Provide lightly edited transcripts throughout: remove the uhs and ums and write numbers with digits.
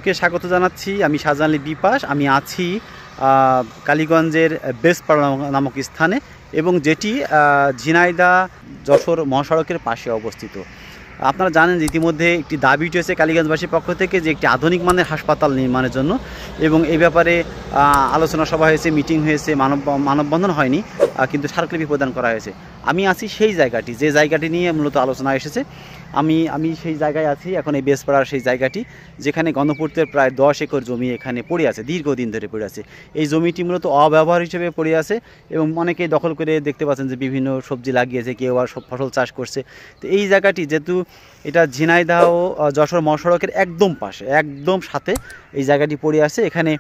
সবকে স্বাগত জানাচ্ছি। আমি শাহজাহান আলী বিপাশ। আমি আছি কালীগঞ্জের বেসপাড়া নামক স্থানে, এবং যেটি ঝিনাইদহ যশোর মহাসড়কের পাশে অবস্থিত। আপনারা জানেন যে ইতিমধ্যে একটি দাবি উঠেছে কালীগঞ্জবাসীর পক্ষ থেকে যে একটি আধুনিক মানের হাসপাতাল নির্মাণের জন্য, এবং এই ব্যাপারে আলোচনা সভা হয়েছে, মিটিং হয়েছে, মানববন্ধন হয়নি, কিন্তু স্মারকলিপি প্রদান করা হয়েছে। আমি আছি সেই জায়গাটি, যে জায়গাটি নিয়ে মূলত আলোচনা এসেছে। আমি সেই জায়গায় আছি এখন, এই বেসপাড়ার সেই জায়গাটি, যেখানে গণপূর্তের প্রায় 10 একর জমি এখানে পড়ে আছে, দীর্ঘদিন ধরে পড়ে আছে। এই জমিটি মূলত অব্যবহার হিসেবে পড়ে আছে, এবং অনেকেই দখল করে দেখতে পাচ্ছেন যে বিভিন্ন সবজি লাগিয়েছে, কেউ আর সব ফসল চাষ করছে। তো এই জায়গাটি যেহেতু এটা ঝিনাইদহ ও যশোর মহাসড়কের একদম পাশে, একদম সাথে এই জায়গাটি পড়ে আছে, এখানে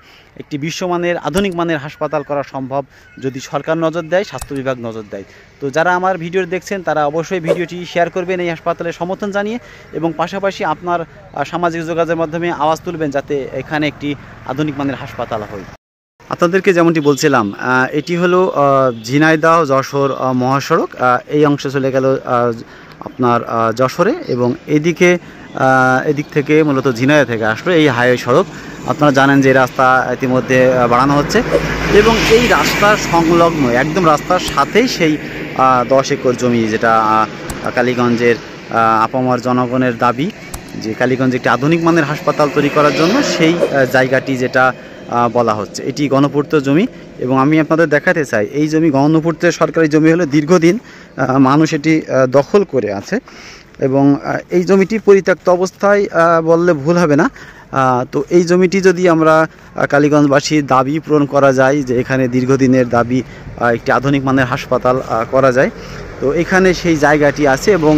একটি বিশ্বমানের আধুনিক মানের হাসপাতাল করা সম্ভব যদি সরকার নজর দেয়, স্বাস্থ্য বিভাগ নজর দেয়। তো যারা আমার ভিডিও দেখছেন তারা অবশ্যই ভিডিওটি শেয়ার করবেন এই হাসপাতালের সমর্থন জানিয়ে, এবং পাশাপাশি আপনার সামাজিক যোগাযোগের মাধ্যমে আওয়াজ তুলবেন যাতে এখানে একটি আধুনিক মানের হাসপাতাল হয়। আপনাদেরকে যেমনটি বলছিলাম, এটি হলো ঝিনাইদহ যশোর মহাসড়ক। এই অংশে চলে গেল আপনার যশোরে, এবং এদিক থেকে মূলত ঝিনাইদহ থেকে আসলো এই হাইওয়ে সড়ক। আপনারা জানেন যে রাস্তা ইতিমধ্যে বাড়ানো হচ্ছে, এবং এই রাস্তার সংলগ্ন একদম রাস্তার সাথেই সেই 10 একর জমি, যেটা কালীগঞ্জের আপামর জনগণের দাবি যে কালীগঞ্জে একটি আধুনিক মানের হাসপাতাল তৈরি করার জন্য সেই জায়গাটি যেটা বলা হচ্ছে, এটি গণপূর্ত জমি। এবং আমি আপনাদের দেখাতে চাই, এই জমি গণপূর্তের সরকারি জমি হলে দীর্ঘদিন মানুষ এটি দখল করে আছে, এবং এই জমিটি পরিত্যক্ত অবস্থায় বললে ভুল হবে না। তো এই জমিটি যদি আমরা কালীগঞ্জবাসীর দাবি পূরণ করা যায়, যে এখানে দীর্ঘদিনের দাবি একটি আধুনিক মানের হাসপাতাল করা যায়, তো এখানে সেই জায়গাটি আছে, এবং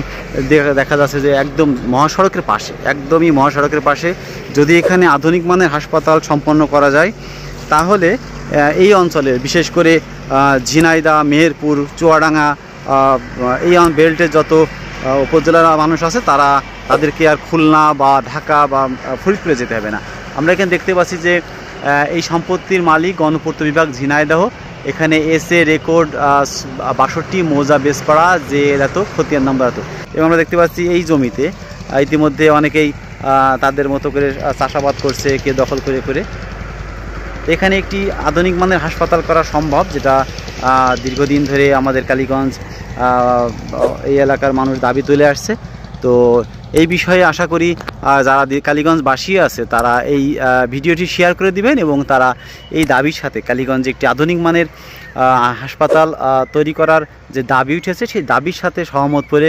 দেখা যাচ্ছে যে একদম মহাসড়কের পাশে, একদমই মহাসড়কের পাশে যদি এখানে আধুনিক মানের হাসপাতাল সম্পন্ন করা যায়, তাহলে এই অঞ্চলে বিশেষ করে ঝিনাইদহ, মেহেরপুর, চুয়াডাঙ্গা, এই বেল্টের যত উপজেলার মানুষ আছে তাদেরকে আর খুলনা বা ঢাকা বা ফরিদপুরে যেতে হবে না। আমরা এখানে দেখতে পাচ্ছি যে এই সম্পত্তির মালিক গণপূর্ত বিভাগ ঝিনাইদহ। এখানে এসে রেকর্ড 62 মৌজা বেসপাড়া, যে এত খতিয়ান নাম্বার এত। এবং আমরা দেখতে পাচ্ছি এই জমিতে ইতিমধ্যে অনেকেই তাদের মতো করে চাষাবাদ করছে, কে দখল করে করে। এখানে একটি আধুনিক মানের হাসপাতাল করা সম্ভব, যেটা দীর্ঘদিন ধরে আমাদের কালীগঞ্জ এই এলাকার মানুষ দাবি তুলে আসছে। তো এই বিষয়ে আশা করি যারা কালীগঞ্জবাসী আছে তারা এই ভিডিওটি শেয়ার করে দিবেন, এবং তারা এই দাবির সাথে কালীগঞ্জে একটি আধুনিক মানের হাসপাতাল তৈরি করার যে দাবি উঠেছে সেই দাবির সাথে সহমত করে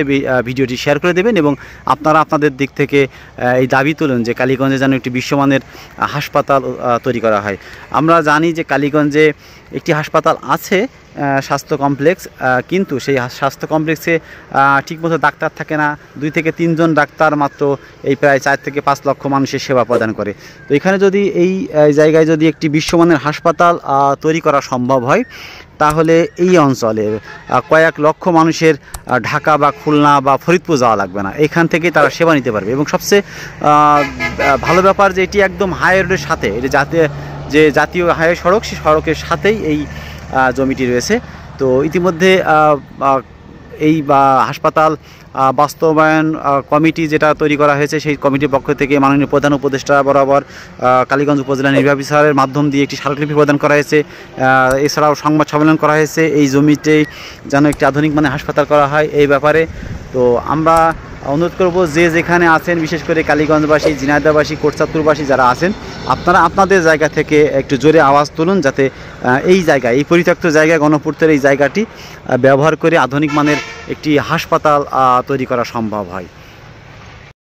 ভিডিওটি শেয়ার করে দেবেন, এবং আপনারা আপনাদের দিক থেকে এই দাবি তুলুন যে কালীগঞ্জে যেন একটি বিশ্বমানের হাসপাতাল তৈরি করা হয়। আমরা জানি যে কালীগঞ্জে একটি হাসপাতাল আছে, স্বাস্থ্য কমপ্লেক্স, কিন্তু সেই স্বাস্থ্য কমপ্লেক্সে ঠিকমতো ডাক্তার থাকে না। 2 থেকে 3 জন ডাক্তার মাত্র এই প্রায় 4 থেকে 5 লক্ষ মানুষের সেবা প্রদান করে। তো এখানে যদি এই জায়গায় যদি একটি বিশ্বমানের হাসপাতাল তৈরি করা সম্ভব হয়, তাহলে এই অঞ্চলের কয়েক লক্ষ মানুষের ঢাকা বা খুলনা বা ফরিদপুর যাওয়া লাগবে না, এখান থেকেই তারা সেবা নিতে পারবে। এবং সবচেয়ে ভালো ব্যাপার যে এটি একদম হাই রোডের সাথে, এটি জাতীয় হাইওয়ে সড়ক, সেই সড়কের সাথেই এই জমিটি রয়েছে। তো ইতিমধ্যে এই হাসপাতাল বাস্তবায়ন কমিটি যেটা তৈরি করা হয়েছে, সেই কমিটির পক্ষ থেকে মাননীয় প্রধান উপদেষ্টা বরাবর কালীগঞ্জ উপজেলা নির্বাহী অফিসারের মাধ্যম দিয়ে একটি স্মারকলিপি প্রদান করা হয়েছে। এছাড়াও সংবাদ সম্মেলন করা হয়েছে এই জমিতে যেন একটি আধুনিক মানের হাসপাতাল করা হয় এই ব্যাপারে। তো আমরা অনুরোধ করব যে যেখানে আছেন, বিশেষ করে কালীগঞ্জবাসী, ঝিনাইদহবাসী, কোটচাঁদপুরবাসী যারা আছেন, আপনারা আপনাদের জায়গা থেকে একটু জোরে আওয়াজ তুলুন, যাতে এই জায়গায়, এই পরিত্যক্ত জায়গায়, গণপূর্তের এই জায়গাটি ব্যবহার করে আধুনিক মানের একটি হাসপাতাল তৈরি করা সম্ভব হয়।